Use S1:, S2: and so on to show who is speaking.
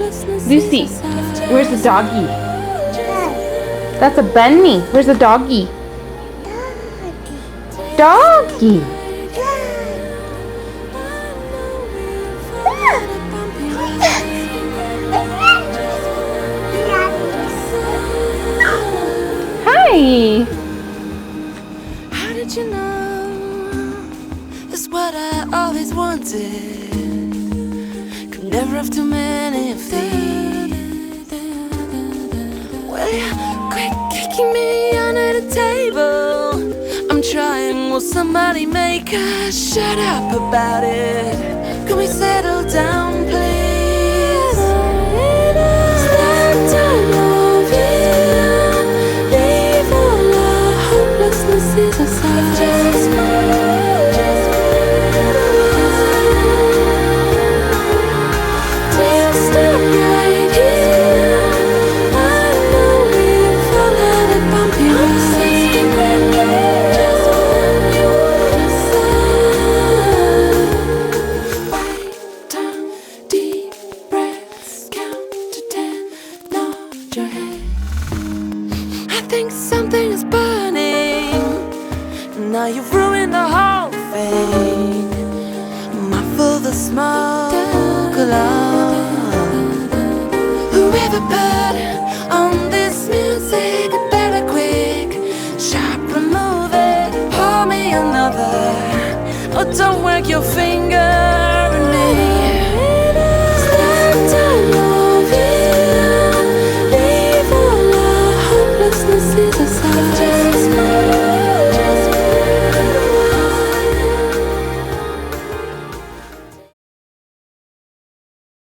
S1: Lucy, where's the doggy? That's a bunny. Where's the doggy? Doggy. Hi.
S2: How did you know? That's what I always wanted. Could never have too many of these. Well, you quit kicking me under the table. I'm trying, will somebody make us shut up about it? Can we settle down, please? Start to love you. Leave all our hopelessnesses aside. Just stop right here. I know we've all had a bumpy ride. Just when you decide. Wait, down, deep breaths, count to 10, nod your head. I think something is burning. Now you've ruined the whole thing. Muffle the smoke alarm. Whoever put on this music, better quick, sharp, remove it. Pour me another. Oh, don't work your fingers.